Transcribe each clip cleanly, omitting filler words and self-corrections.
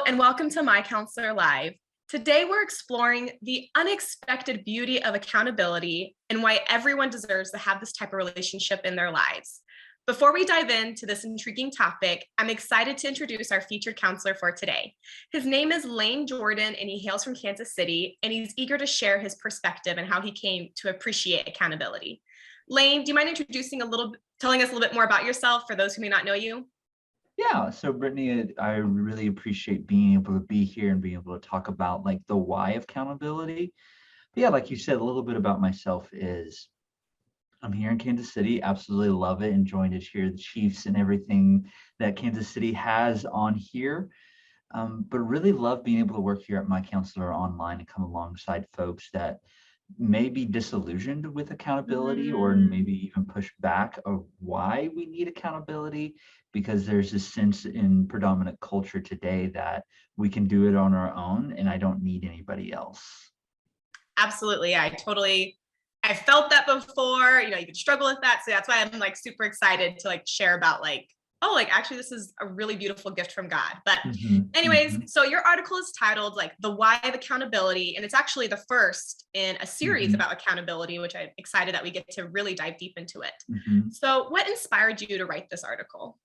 and welcome to My Counselor Live. Today, we're exploring the unexpected beauty of accountability and why everyone deserves to have this type of relationship in their lives. Before we dive into this intriguing topic, I'm excited to introduce our featured counselor for today. His name is Lane Jordan, and he hails from Kansas City, and he's eager to share his perspective and how he came to appreciate accountability. Lane, do you mind telling us a little bit more about yourself for those who may not know you? Yeah, so Brittany, I really appreciate being able to be here and being able to talk about like the why of accountability. But yeah, like you said, a little bit about myself is I'm here in Kansas City, absolutely love it, enjoying to cheer the Chiefs and everything that Kansas City has on here. But really love being able to work here at MyCounselor.Online and come alongside folks that may be disillusioned with accountability or maybe even push back of why we need accountability, because there's this sense in predominant culture today that we can do it on our own and I don't need anybody else. Absolutely. I felt that before, you could struggle with that. So that's why I'm super excited to share about actually this is a really beautiful gift from God. But anyways, so your article is titled The Why of Accountability. And it's actually the first in a series about accountability, which I'm excited that we get to really dive deep into it. So what inspired you to write this article?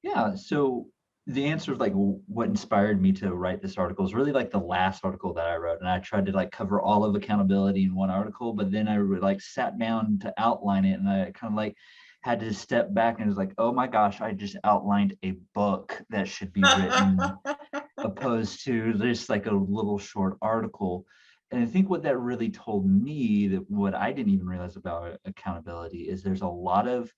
Yeah, so the answer of what inspired me to write this article is really the last article that I wrote, and I tried to cover all of accountability in one article, but then I sat down to outline it, and I kind of had to step back and was oh my gosh, I just outlined a book that should be written opposed to just a little short article. And I think what that really told me, that what I didn't even realize about accountability, is there's a lot of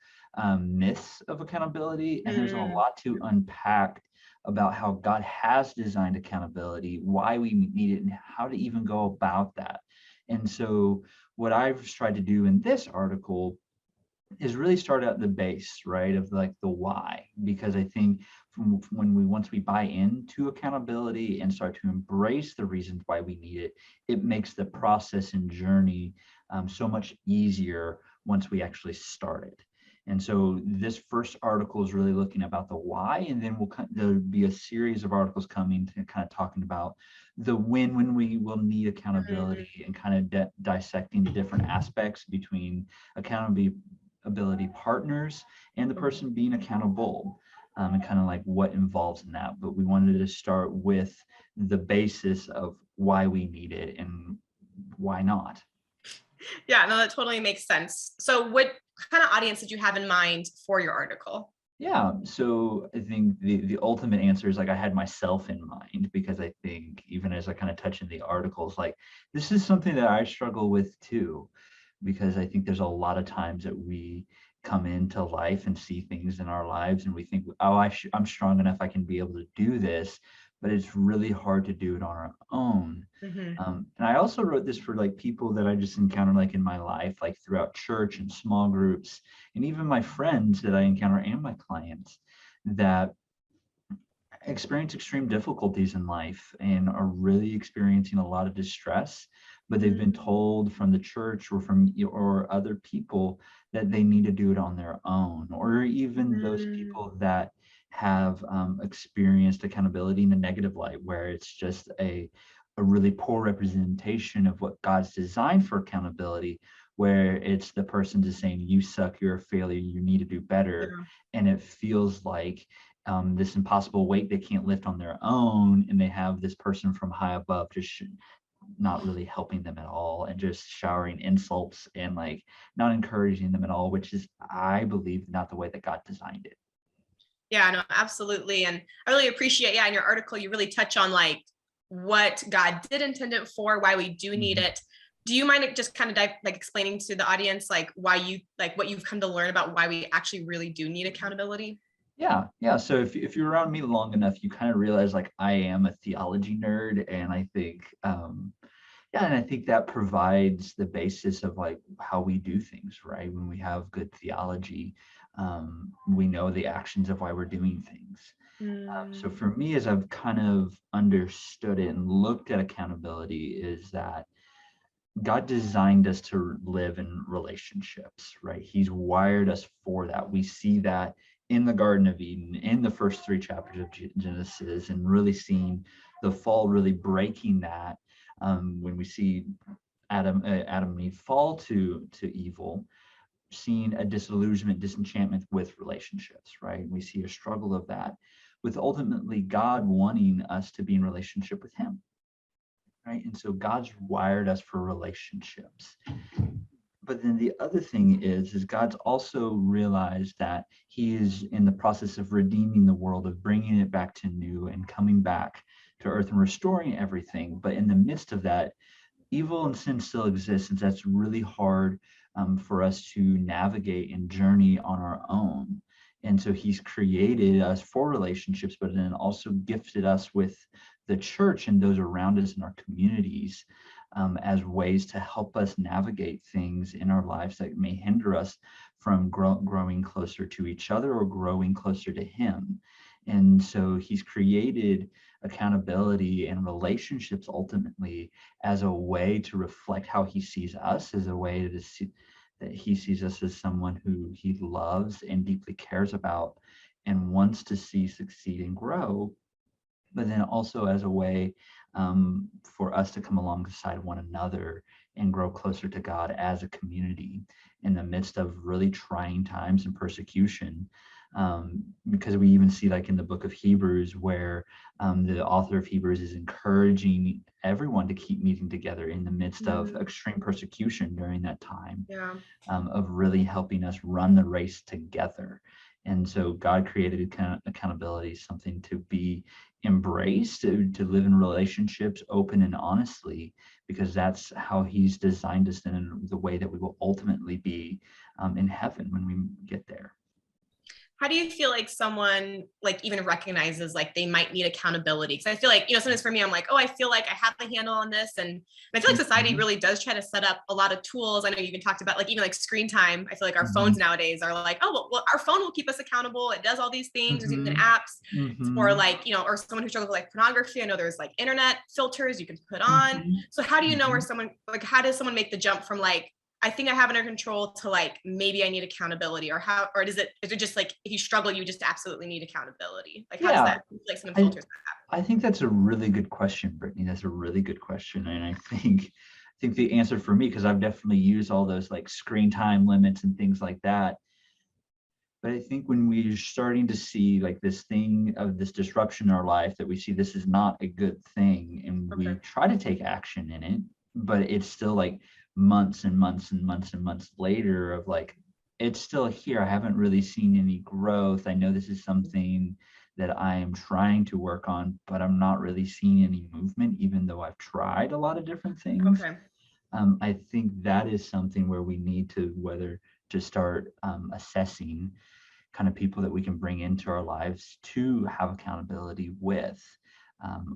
myths of accountability, and there's a lot to unpack about how God has designed accountability, why we need it, and how to even go about that. And so what I've tried to do in this article is really start at the base, right, of the why, because I think once we buy into accountability and start to embrace the reasons why we need it, it makes the process and journey so much easier once we actually start it. And so this first article is really looking about the why, and then there'll be a series of articles coming to kind of talking about the when we will need accountability, and kind of dissecting the different aspects between accountability partners and the person being accountable, and kind of what involves in that. But we wanted to start with the basis of why we need it and why not. Yeah, no, that totally makes sense. So what kind of audience did you have in mind for your article? Yeah, so I think the ultimate answer is I had myself in mind, because I think even as I kind of touch in the articles, this is something that I struggle with too, because I think there's a lot of times that we come into life and see things in our lives and we think, oh, I'm strong enough, I can be able to do this, but it's really hard to do it on our own. And I also wrote this for people that I just encounter in my life, throughout church and small groups, and even my friends that I encounter and my clients that experience extreme difficulties in life and are really experiencing a lot of distress, but they've been told from the church or other people that they need to do it on their own, or even those people that have experienced accountability in a negative light, where it's just a really poor representation of what God's designed for accountability, where it's the person just saying, you suck, you're a failure, you need to do better. And it feels like this impossible weight they can't lift on their own, and they have this person from high above just not really helping them at all, and just showering insults and not encouraging them at all, which is, I believe, not the way that God designed it. Yeah, no, absolutely. And I really appreciate, in your article, you really touch on what God did intend it for, why we do need it. Do you mind just kind of explaining to the audience why you what you've come to learn about why we actually really do need accountability? Yeah. So if you're around me long enough, you kind of realize I am a theology nerd, and I think and I think that provides the basis of how we do things, right? When we have good theology, we know the actions of why we're doing things. So for me, as I've kind of understood it and looked at accountability, is that God designed us to live in relationships, right? He's wired us for that. We see that in the Garden of Eden, in the first 3 chapters of Genesis, and really seeing the fall really breaking that, when we see Adam and Eve fall to evil, seeing a disillusionment, disenchantment with relationships, right? We see a struggle of that, with ultimately God wanting us to be in relationship with him, right? And so God's wired us for relationships. But then the other thing is God's also realized that he is in the process of redeeming the world, of bringing it back to new and coming back to earth and restoring everything. But in the midst of that, evil and sin still exists, and that's really hard for us to navigate and journey on our own. And so he's created us for relationships, but then also gifted us with the church and those around us in our communities, as ways to help us navigate things in our lives that may hinder us from growing closer to each other or growing closer to him. And so he's created accountability and relationships ultimately as a way to reflect how he sees us, as a way to see that he sees us as someone who he loves and deeply cares about and wants to see succeed and grow, but then also as a way for us to come alongside one another and grow closer to God as a community in the midst of really trying times and persecution. Because we even see, like in the book of Hebrews, where the author of Hebrews is encouraging everyone to keep meeting together in the midst of extreme persecution during that time, of really helping us run the race together. And so God created accountability, something to be embraced, to live in relationships open and honestly, because that's how he's designed us in the way that we will ultimately be in heaven when we get there. How do you feel like someone like even recognizes like they might need accountability? Because I feel like, sometimes for me, I'm like, oh, I feel like I have the handle on this. And I feel like society really does try to set up a lot of tools. I know you even talked about like even like screen time. I feel like our phones nowadays are like, oh, well, our phone will keep us accountable. It does all these things. There's even apps for like, or someone who struggles with like pornography. I know there's like internet filters you can put on. So how do you know where someone, like, how does someone make the jump from like, I think I have it under control to like, maybe I need accountability, or how, or is it just like, if you struggle, you just absolutely need accountability? Like, how does that, like some filters that? I think that's a really good question, Brittany. That's a really good question. And I think the answer for me, because I've definitely used all those like screen time limits and things like that. But I think when we're starting to see like this thing of this disruption in our life, that we see this is not a good thing, and we try to take action in it, but it's still like months and months and months and months later of like, it's still here. I haven't really seen any growth. I know this is something that I am trying to work on, but I'm not really seeing any movement, even though I've tried a lot of different things. I think that is something where we need to start assessing kind of people that we can bring into our lives to have accountability with.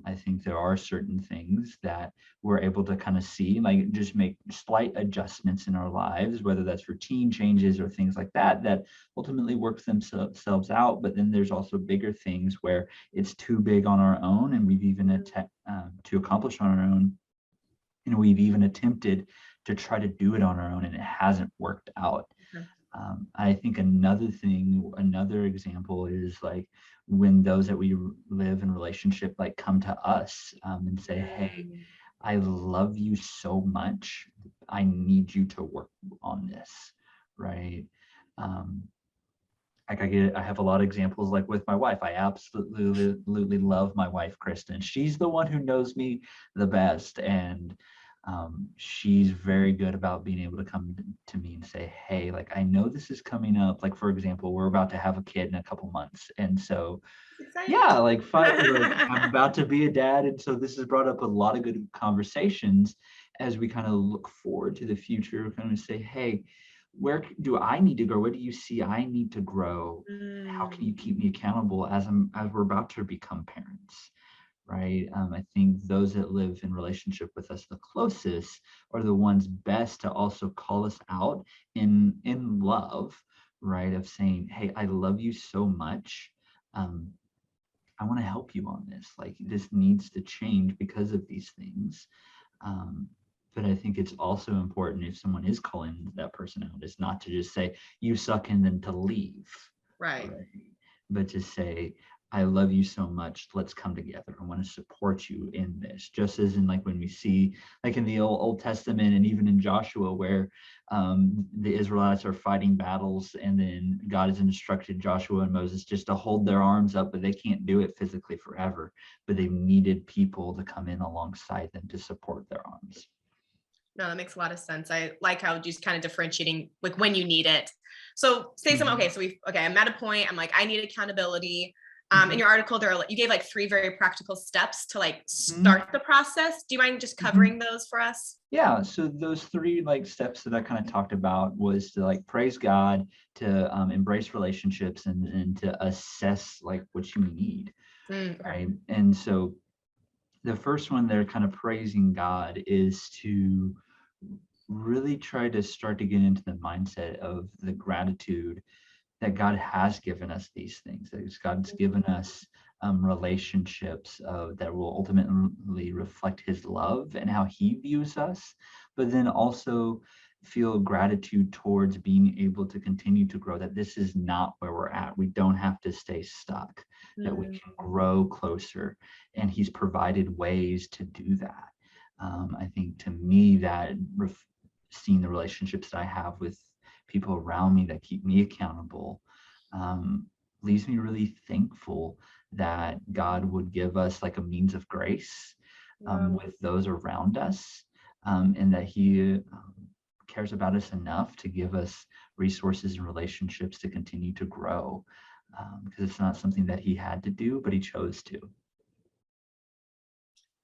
I think there are certain things that we're able to kind of see, like just make slight adjustments in our lives, whether that's routine changes or things like that, that ultimately work themselves out. But then there's also bigger things where it's too big on our own, and we've even to accomplish on our own. And we've even attempted to try to do it on our own, and it hasn't worked out. I think another example is like when those that we live in relationship like come to us and say, hey, I love you so much, I need you to work on this, right? Like I have a lot of examples like with my wife. I absolutely love my wife, Kristen. She's the one who knows me the best, and she's very good about being able to come to me and say, hey, like, I know this is coming up. Like, for example, we're about to have a kid in a couple months. And so, yeah, like I'm about to be a dad. And so this has brought up a lot of good conversations as we kind of look forward to the future, kind of say, hey, where do I need to grow? Where do you see I need to grow? How can you keep me accountable as we're about to become parents? Right. I think those that live in relationship with us the closest are the ones best to also call us out in love, right? Of saying, hey, I love you so much. I want to help you on this. Like, this needs to change because of these things. But I think it's also important, if someone is calling that person out, is not to just say, you suck, and then to leave. Right. But to say, I love you so much. Let's come together. I want to support you in this. Just as in like when we see like in the Old Testament and even in Joshua, where the Israelites are fighting battles, and then God has instructed Joshua and Moses just to hold their arms up, but they can't do it physically forever. But they needed people to come in alongside them to support their arms. No, that makes a lot of sense. I like how just kind of differentiating like when you need it. So say someone, okay, so I'm at a point, I'm like, I need accountability. In your article, you gave like 3 very practical steps to like start the process. Do you mind just covering those for us? Yeah, so those 3 like steps that I kind of talked about was to like praise God, to embrace relationships, and to assess like what you need, right? And so the first one there, kind of praising God, is to really try to start to get into the mindset of the gratitude that God has given us these things. That God's given us relationships that will ultimately reflect His love and how He views us, but then also feel gratitude towards being able to continue to grow, that this is not where we're at. We don't have to stay stuck, that we can grow closer, and He's provided ways to do that. I think to me that seeing the relationships that I have with people around me that keep me accountable leaves me really thankful that God would give us like a means of grace with those around us, and that He cares about us enough to give us resources and relationships to continue to grow, because it's not something that He had to do, but He chose to.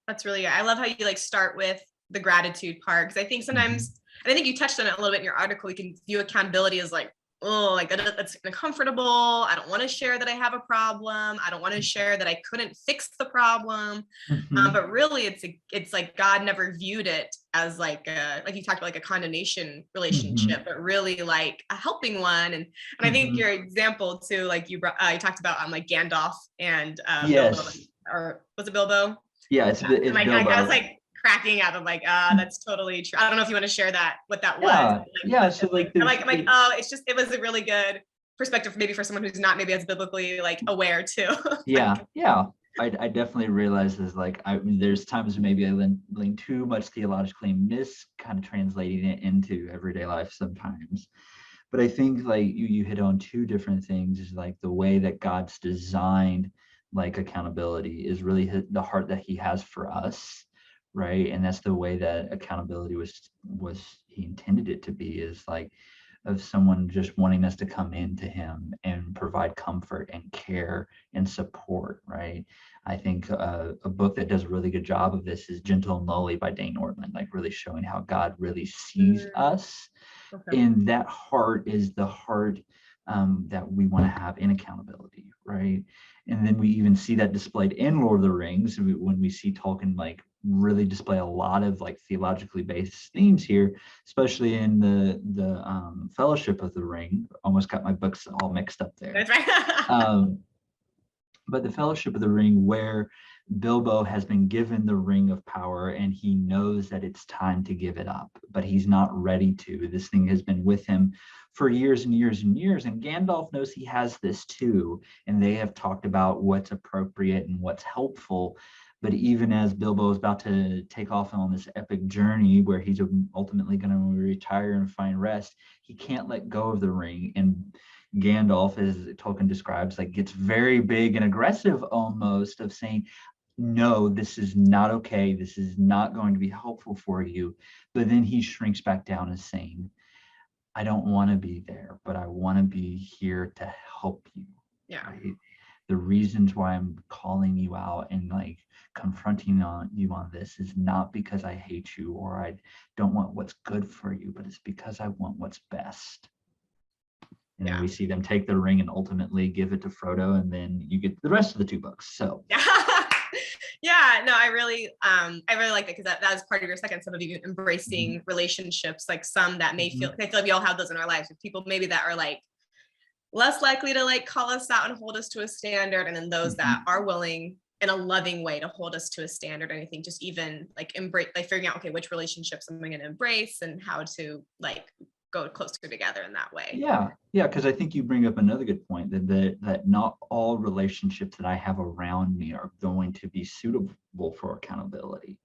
That's really good. I love how you like start with the gratitude part, because I think sometimes, and I think you touched on it a little bit in your article, we can view accountability as like, oh, like that's uncomfortable. I don't want to share that I have a problem. I don't want to share that I couldn't fix the problem. But really, it's like God never viewed it as like you talked about, like a condemnation relationship, but really like a helping one. And I think your example too, like you talked about like Gandalf and Bilbo, or was it Bilbo? Yeah, it's like, Bilbo. I was like cracking up. I'm like, that's totally true. I don't know if you want to share what that was. So like, I'm like, oh, it was a really good perspective, maybe for someone who's not maybe as biblically like aware too. I definitely realize this. Like, there's times maybe I lean too much theologically and miss kind of translating it into everyday life sometimes. But I think like you hit on 2 different things, is like the way that God's designed like accountability is really the heart that He has for us, right? And that's the way that accountability was He intended it to be, is like of someone just wanting us to come into Him and provide comfort and care and support, right? I think a book that does a really good job of this is Gentle and Lowly by Dane Ortland, like really showing how God really sees us. And that heart is the heart that we want to have in accountability, right? And then we even see that displayed in Lord of the Rings when we see Tolkien like really display a lot of like theologically based themes here, especially in the Fellowship of the Ring. Almost got my books all mixed up there. That's right. But the Fellowship of the Ring, where Bilbo has been given the ring of power and he knows that it's time to give it up, but he's not ready to. This thing has been with him for years and years and years, and Gandalf knows he has this too, and they have talked about what's appropriate and what's helpful. But even as Bilbo is about to take off on this epic journey where he's ultimately going to retire and find rest, he can't let go of the ring. And Gandalf, as Tolkien describes, like gets very big and aggressive almost, of saying, no, this is not okay. This is not going to be helpful for you. But then he shrinks back down as saying, I don't want to be there, but I want to be here to help you. Yeah. Right? The reasons why I'm calling you out and like confronting you on this is not because I hate you or I don't want what's good for you, but it's because I want what's best. And then we see them take the ring and ultimately give it to Frodo, and then you get the rest of the 2 books. So yeah, no, I really like that, because that was part of your second step of you embracing relationships, like some that may feel, I feel like we all have those in our lives with people maybe that are like less likely to like call us out and hold us to a standard, and then those that are willing in a loving way to hold us to a standard. And I think just even like embrace, like figuring out, okay, which relationships am I going to embrace and how to like go closer together in that way. Yeah, because I think you bring up another good point that not all relationships that I have around me are going to be suitable for accountability,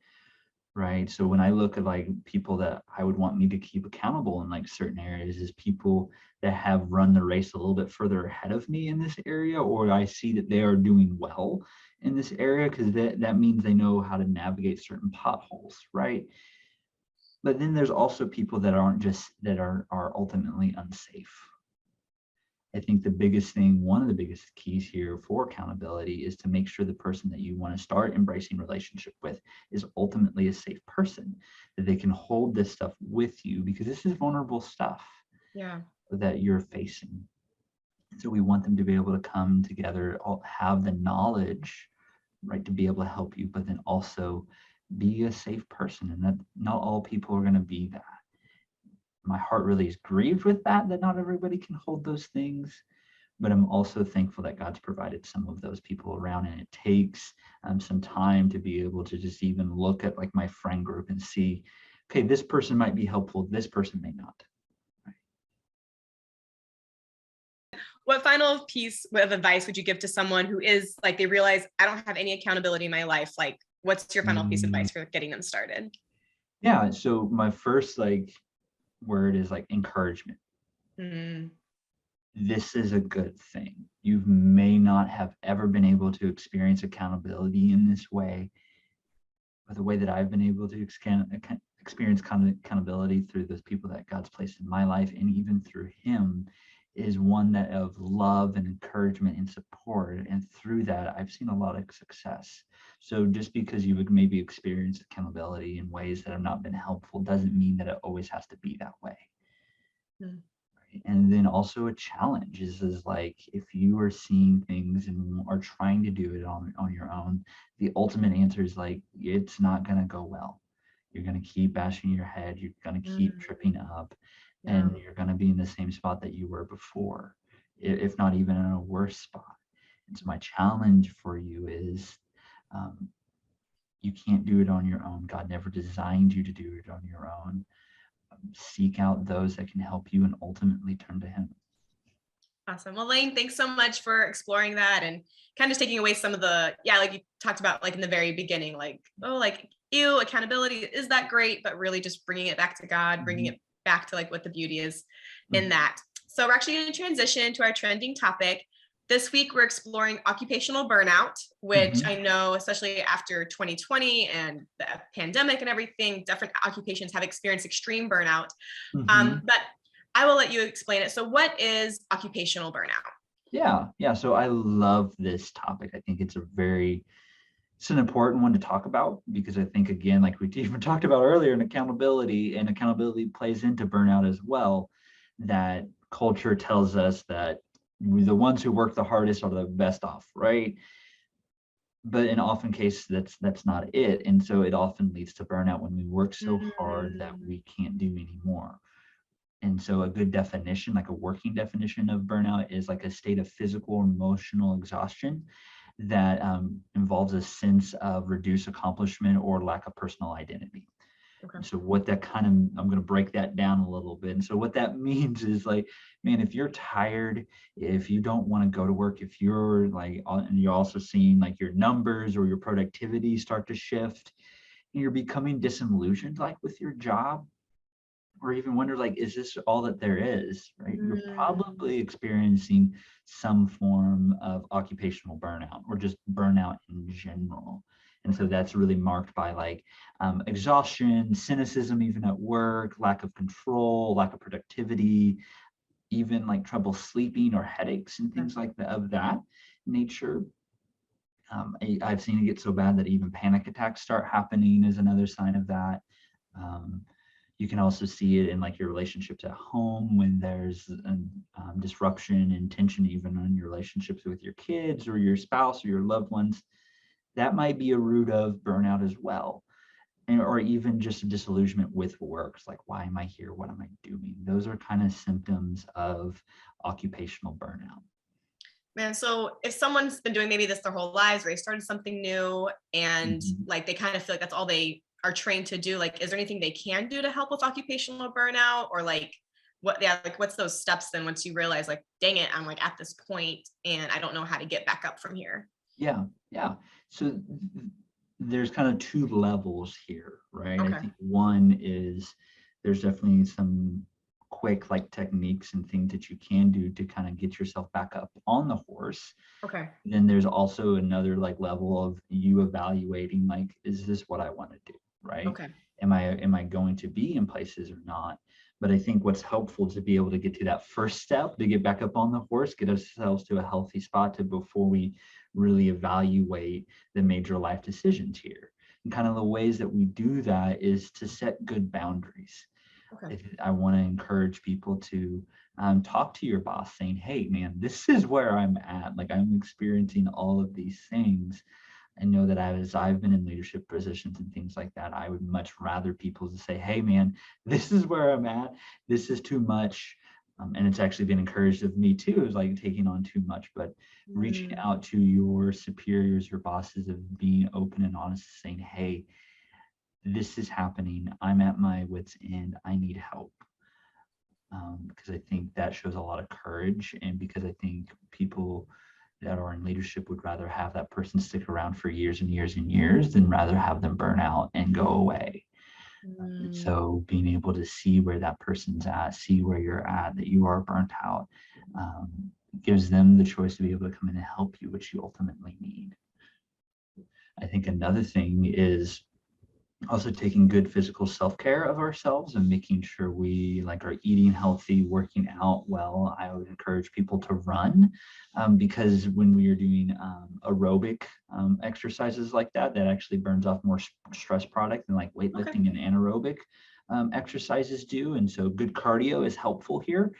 right? So when I look at like people that I would want me to keep accountable in like certain areas, is people that have run the race a little bit further ahead of me in this area, or I see that they are doing well in this area, because that means they know how to navigate certain potholes, right? But then there's also people that are ultimately unsafe. I think one of the biggest keys here for accountability is to make sure the person that you want to start embracing relationship with is ultimately a safe person, that they can hold this stuff with you, because this is vulnerable stuff that you're facing. So we want them to be able to come together, have the knowledge, right, to be able to help you, but then also be a safe person. And that not all people are going to be that. My heart really is grieved with that not everybody can hold those things, but I'm also thankful that God's provided some of those people around. And it takes some time to be able to just even look at like my friend group and see, okay, this person might be helpful, this person may not. What final piece of advice would you give to someone who is like, they realize I don't have any accountability in my life? Like, what's your final piece of advice for getting them started? Yeah, so my first like word is like encouragement. This is a good thing. You may not have ever been able to experience accountability in this way, but the way that I've been able to experience accountability through those people that God's placed in my life, and even through Him, is one that of love and encouragement and support. And through that, I've seen a lot of success. So just because you've maybe experienced accountability in ways that have not been helpful doesn't mean that it always has to be that way. And then also a challenge is like, if you are seeing things and are trying to do it on your own, the ultimate answer is like, it's not going to go well. You're going to keep bashing your head. You're going to keep tripping up, and you're going to be in the same spot that you were before, if not even in a worse spot. And so my challenge for you is, you can't do it on your own. God never designed you to do it on your own. Seek out those that can help you and ultimately turn to Him. Awesome. Well, Lane, thanks so much for exploring that and kind of taking away some of the, like you talked about, like in the very beginning, like, oh, like, ew, accountability, is that great? But really just bringing it back to God, bringing it back to like what the beauty is in that. So we're actually going to transition to our trending topic. This week, we're exploring occupational burnout, which I know, especially after 2020 and the pandemic and everything, different occupations have experienced extreme burnout. But I will let you explain it. So what is occupational burnout? Yeah. So I love this topic. I think it's an important one to talk about, because I think, again, like we even talked about earlier, and accountability plays into burnout as well, that culture tells us that the ones who work the hardest are the best off, right? But in often cases, that's not it. And so it often leads to burnout when we work so hard that we can't do anymore. And so a good definition, like a working definition of burnout, is like a state of physical or emotional exhaustion that involves a sense of reduced accomplishment or lack of personal identity. And so what that I'm going to break that down a little bit. And so what that means is like, man, if you're tired, if you don't want to go to work, if you're like, and you're also seeing like your numbers or your productivity start to shift, and you're becoming disillusioned like with your job, or even wonder like, is this all that there is, right? You're probably experiencing some form of occupational burnout, or just burnout in general. And so that's really marked by like exhaustion, cynicism, even at work, lack of control, lack of productivity, even like trouble sleeping or headaches and things like that of that nature. I've seen it get so bad that even panic attacks start happening is another sign of that. You can also see it in like your relationships at home, when there's disruption and tension, even on your relationships with your kids or your spouse or your loved ones. That might be a root of burnout as well. Or even just a disillusionment with work. It's like, why am I here? What am I doing? Those are kind of symptoms of occupational burnout. Man, so if someone's been doing maybe this their whole lives, or they started something new and like they kind of feel like that's all they are trained to do, like, is there anything they can do to help with occupational burnout, or like like what's those steps then once you realize like, dang it, I'm like at this point and I don't know how to get back up from here? Yeah, yeah. So there's kind of two levels here, right? I Okay. think one is there's definitely some quick like techniques and things that you can do to kind of get yourself back up on the horse. Okay. Then there's also another like level of you evaluating like, is this what I want to do, right? Okay. Am I going to be in places or not? But I think what's helpful to be able to get to that first step to get back up on the horse, get ourselves to a healthy spot to before we really evaluate the major life decisions here. And kind of the ways that we do that is to set good boundaries. Okay. I want to encourage people to talk to your boss saying, hey, man, this is where I'm at. Like I'm experiencing all of these things. I know that as I've been in leadership positions and things like that, I would much rather people to say, hey, man, this is where I'm at. This is too much. And it's actually been encouraged of me too, is like taking on too much, but reaching out to your superiors, your bosses, of being open and honest, saying, hey, this is happening. I'm at my wit's end. I need help. Because I think that shows a lot of courage. And because I think people that are in leadership would rather have that person stick around for years and years and years than rather have them burn out and go away. So being able to see where that person's at, see where you're at, that you are burnt out, gives them the choice to be able to come in and help you, which you ultimately need. I think another thing is also taking good physical self-care of ourselves and making sure we like are eating healthy, working out well. I would encourage people to run because when we are doing aerobic exercises like that, that actually burns off more stress product than like weightlifting and anaerobic exercises do. And so good cardio is helpful here.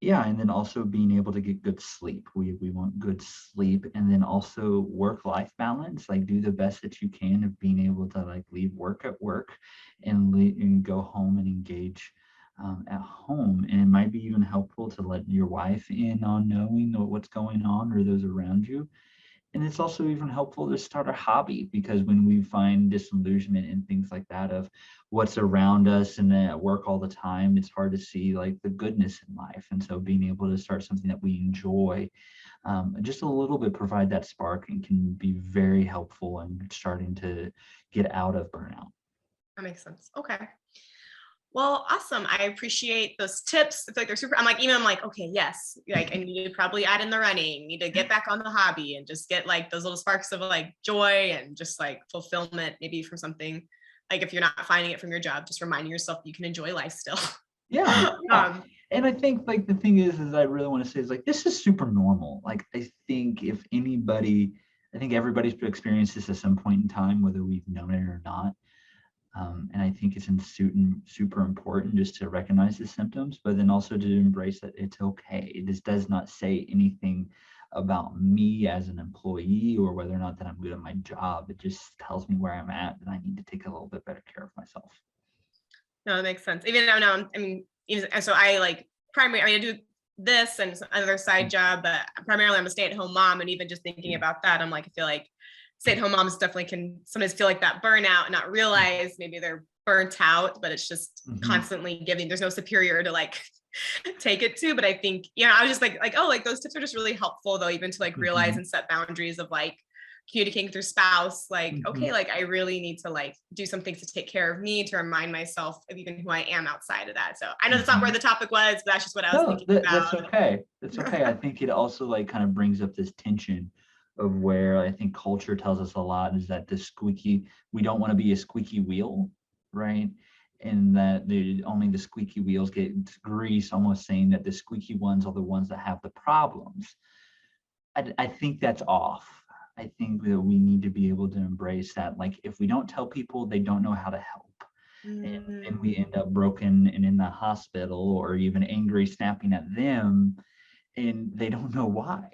Yeah, and then also being able to get good sleep. We want good sleep, and then also work-life balance. Like do the best that you can of being able to like leave work at work and go home and engage at home. And it might be even helpful to let your wife in on knowing what's going on or those around you. And it's also even helpful to start a hobby, because when we find disillusionment and things like that of what's around us and at work all the time, it's hard to see like the goodness in life. And so being able to start something that we enjoy just a little bit, provide that spark, and can be very helpful in starting to get out of burnout. That makes sense. Okay. Well, awesome. I appreciate those tips. It's like they're super. I'm like, okay, yes. Like I need to probably add in the running, need to get back on the hobby and just get like those little sparks of like joy and just like fulfillment, maybe from something. Like if you're not finding it from your job, just reminding yourself you can enjoy life still. Yeah. And I think like the thing is I really want to say is like, this is super normal. Like I think I think everybody's experienced this at some point in time, whether we've known it or not. And I think it's super important just to recognize the symptoms, but then also to embrace that it's okay. This does not say anything about me as an employee or whether or not that I'm good at my job. It just tells me where I'm at and I need to take a little bit better care of myself. No, that makes sense. Even now, so I like I do this and another side job, but primarily I'm a stay-at-home mom. And even just thinking about that, I'm like, I feel like stay-at-home moms definitely can sometimes feel like that burnout and not realize maybe they're burnt out, but it's just constantly giving. There's no superior to like take it to. But I think, I was just like, oh, like those tips are just really helpful though, even to like realize and set boundaries of like communicating with your spouse, like, okay, like I really need to like do some things to take care of me, to remind myself of even who I am outside of that. So I know that's not where the topic was, but that's just what I was thinking about. That's okay. That's okay. I think it also like kind of brings up this tension of where I think culture tells us a lot is that we don't want to be a squeaky wheel, right? And that only the squeaky wheels get grease, almost saying that the squeaky ones are the ones that have the problems. I think that's off. I think that we need to be able to embrace that. Like if we don't tell people, they don't know how to help. And we end up broken and in the hospital or even angry, snapping at them, and they don't know why.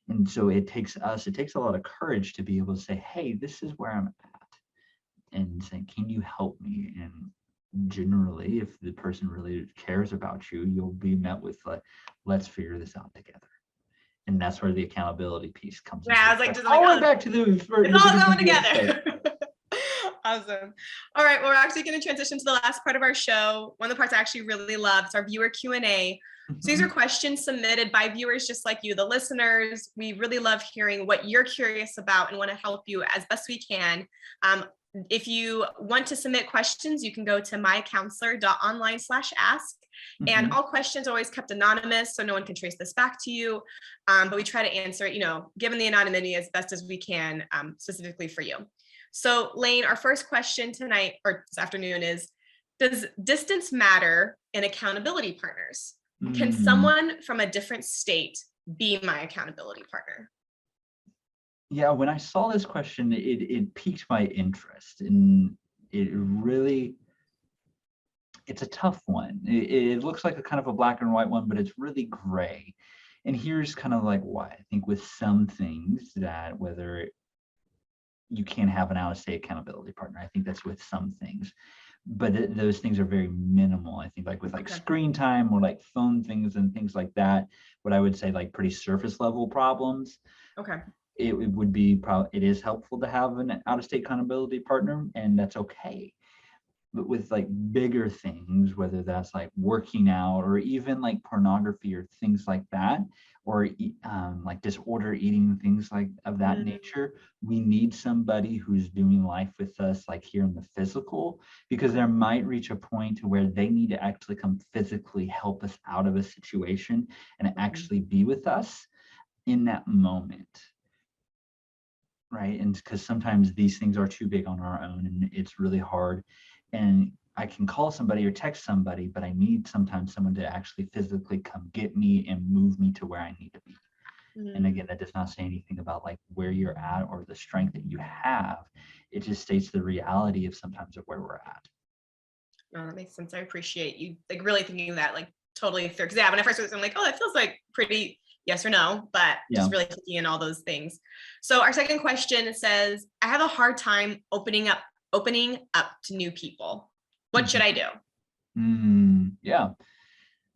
And so it takes a lot of courage to be able to say, hey, this is where I'm at, and say, can you help me? And generally, if the person really cares about you, you'll be met with like, let's figure this out together. And that's where the accountability piece comes in. I was like, all the way back to the it's all going together. Awesome. All right. Well, we're actually going to transition to the last part of our show. One of the parts I actually really love is our viewer Q&A. So these are questions submitted by viewers just like you, the listeners. We really love hearing what you're curious about and want to help you as best we can. If you want to submit questions, you can go to MyCounselor.Online/ask. And all questions are always kept anonymous, so no one can trace this back to you. But we try to answer it, given the anonymity as best as we can, specifically for you. So Lane, our first question tonight or this afternoon is, does distance matter in accountability partners? Can someone from a different state be my accountability partner? Yeah, when I saw this question, it piqued my interest, and it's a tough one. It looks like a kind of a black and white one, but it's really gray. And here's kind of like why. I think with some things that whether you can have an out-of-state accountability partner, I think that's with some things, but those things are very minimal. I think like with screen time or like phone things and things like that, what I would say like pretty surface level problems. Okay. It would be it is helpful to have an out-of-state accountability partner, and that's okay. But with like bigger things, whether that's like working out or even like pornography or things like that, or like disorder eating, things like of that nature, we need somebody who's doing life with us like here in the physical, because there might reach a point to where they need to actually come physically help us out of a situation and actually be with us in that moment. Right. And because sometimes these things are too big on our own and it's really hard. And I can call somebody or text somebody, but I need sometimes someone to actually physically come get me and move me to where I need to be. And again, that does not say anything about like where you're at or the strength that you have. It just states the reality of sometimes of where we're at. Oh, that makes sense. I appreciate you like really thinking that like totally through. Because when I first was, I'm like, oh, that feels like pretty yes or no, but just really thinking in all those things. So our second question says, I have a hard time opening up to new people. What should I do? Yeah,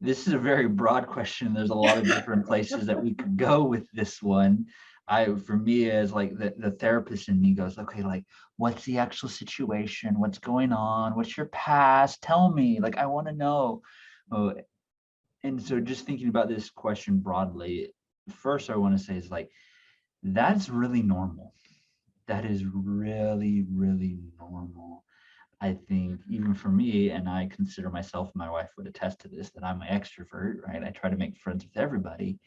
this is a very broad question. There's a lot of different places that we could go with this one. For me, as like the therapist in me goes, okay, like what's the actual situation? What's going on? What's your past? Tell me, like, I want to know. And so just thinking about this question broadly, first I want to say is like, that's really normal. That is really, really normal. I think even for me, and I consider myself, my wife would attest to this, that I'm an extrovert, right? I try to make friends with everybody.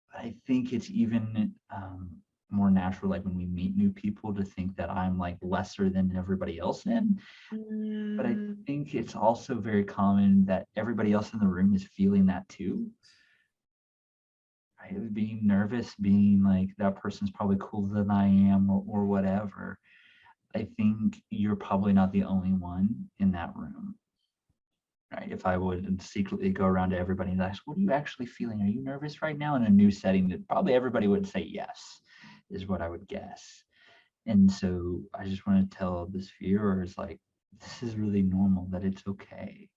But I think it's even more natural, like when we meet new people, to think that I'm like lesser than everybody else in. But I think it's also very common that everybody else in the room is feeling that too. Right? Being nervous, being like that person's probably cooler than I am or whatever. I think you're probably not the only one in that room. Right? If I would secretly go around to everybody and ask, what are you actually feeling? Are you nervous right now in a new setting? That probably everybody would say yes, is what I would guess. And so I just want to tell this viewers, like, this is really normal, that it's okay.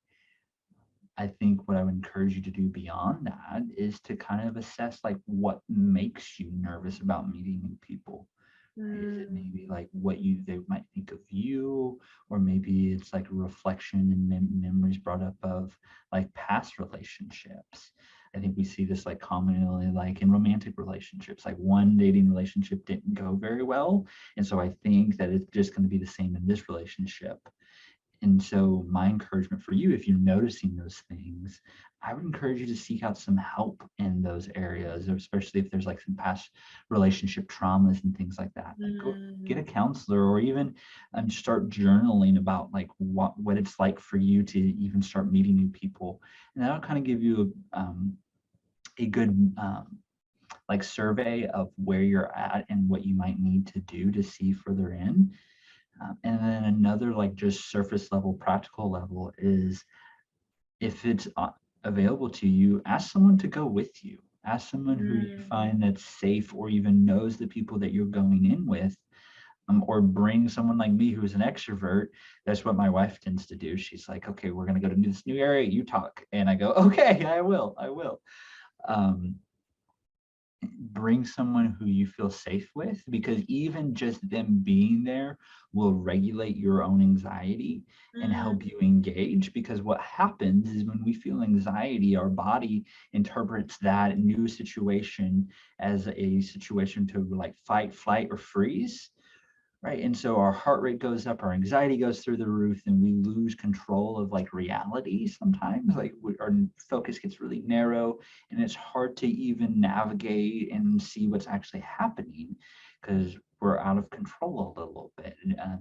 I think what I would encourage you to do beyond that is to kind of assess like what makes you nervous about meeting new people. Is it maybe like what they might think of you, or maybe it's like a reflection and memories brought up of like past relationships. I think we see this like commonly like in romantic relationships, like one dating relationship didn't go very well, and so I think that it's just going to be the same in this relationship. And so my encouragement for you, if you're noticing those things, I would encourage you to seek out some help in those areas, especially if there's like some past relationship traumas and things like that. Like go get a counselor, or even start journaling about like what it's like for you to even start meeting new people. And that'll kind of give you a good like survey of where you're at and what you might need to do to see further in. And then another like just surface level, practical level is, if it's available to you, ask someone to go with you. Ask someone who you find that's safe, or even knows the people that you're going in with, or bring someone like me who's an extrovert. That's what my wife tends to do. She's like, okay, we're going to go to this new area, you talk. And I go, okay, I will. bring someone who you feel safe with, because even just them being there will regulate your own anxiety and help you engage. Because what happens is when we feel anxiety, our body interprets that new situation as a situation to like fight, flight, or freeze. Right. And so our heart rate goes up, our anxiety goes through the roof, and we lose control of like reality sometimes. Like our focus gets really narrow, and it's hard to even navigate and see what's actually happening because we're out of control a little bit.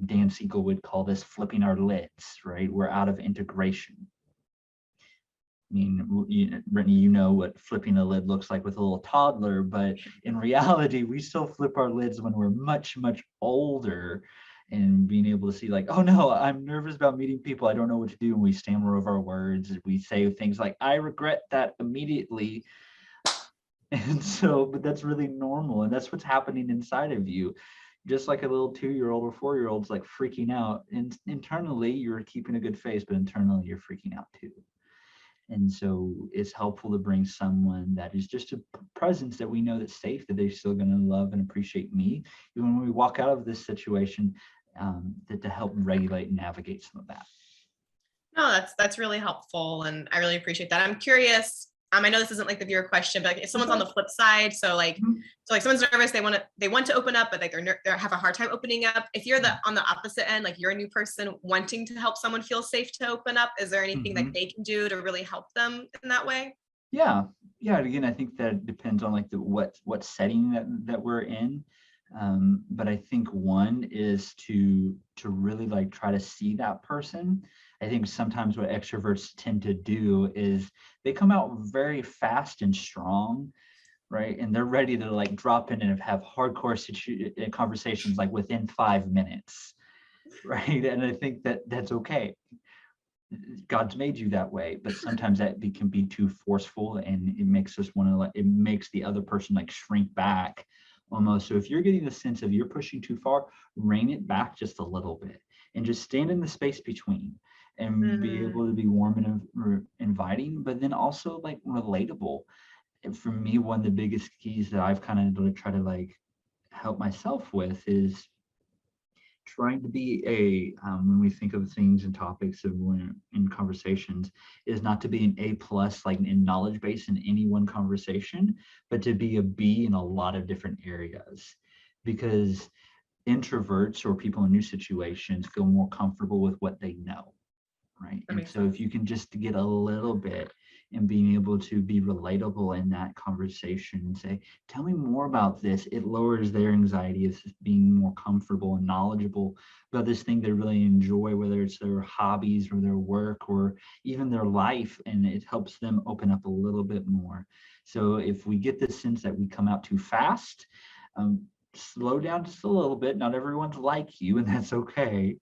Dan Siegel would call this flipping our lids, right? We're out of integration. I mean, Brittany, you know what flipping a lid looks like with a little toddler, but in reality, we still flip our lids when we're much, much older, and being able to see like, oh no, I'm nervous about meeting people. I don't know what to do. And we stammer over our words. We say things like, I regret that immediately. And so, but that's really normal. And that's what's happening inside of you. Just like a little 2-year-old or 4-year-old's like freaking out. And internally, you're keeping a good face, but internally, you're freaking out too. And so it's helpful to bring someone that is just a presence that we know that's safe, that they're still going to love and appreciate me, even when we walk out of this situation, that to help regulate and navigate some of that. No, that's really helpful, and I really appreciate that. I'm curious. I know this isn't like the viewer question, but like if someone's on the flip side, so like someone's nervous, they want to open up, but like they have a hard time opening up. If you're on the opposite end, like you're a new person wanting to help someone feel safe to open up, is there anything that they can do to really help them in that way? Yeah. Again, I think that depends on like what setting that we're in. But I think one is to really like try to see that person. I think sometimes what extroverts tend to do is they come out very fast and strong, right? And they're ready to like drop in and have hardcore conversations like within 5 minutes, right? And I think that that's okay. God's made you that way, but sometimes that can be too forceful, and it makes us want to like, it makes the other person like shrink back almost. So if you're getting the sense of you're pushing too far, rein it back just a little bit and just stand in the space between and be able to be warm and inviting, but then also like relatable. And for me, one of the biggest keys that I've kind of tried to like help myself with is trying to be when we think of things and topics of when in conversations, is not to be an A plus like in knowledge base in any one conversation, but to be a B in a lot of different areas. Because introverts or people in new situations feel more comfortable with what they know, right? And so if you can just get a little bit and being able to be relatable in that conversation and say, tell me more about this, it lowers their anxiety of being more comfortable and knowledgeable about this thing they really enjoy, whether it's their hobbies or their work or even their life, and it helps them open up a little bit more. So if we get this sense that we come out too fast, slow down just a little bit. Not everyone's like you, and that's okay.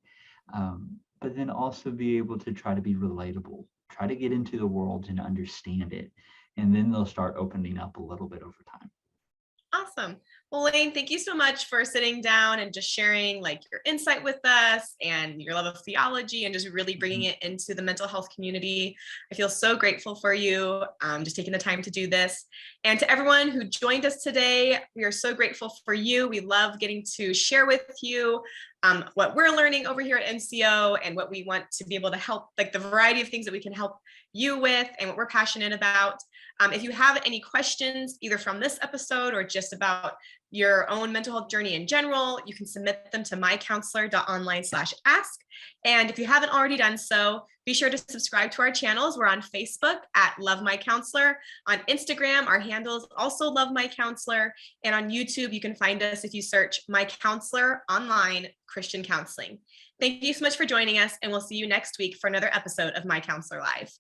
But then also be able to try to be relatable, try to get into the world and understand it. And then they'll start opening up a little bit over time. Awesome. Well, Lane, thank you so much for sitting down and just sharing like your insight with us and your love of theology and just really bringing it into the mental health community. I feel so grateful for you just taking the time to do this. And to everyone who joined us today, we are so grateful for you. We love getting to share with you what we're learning over here at MCO and what we want to be able to help, like the variety of things that we can help you with and what we're passionate about. If you have any questions, either from this episode or just about your own mental health journey in general, you can submit them to MyCounselor.Online/ask. And if you haven't already done so, be sure to subscribe to our channels. We're on Facebook at Love My Counselor. On Instagram, our handle is also Love My Counselor. And on YouTube, you can find us if you search MyCounselor.Online Christian Counseling. Thank you so much for joining us, and we'll see you next week for another episode of My Counselor Live.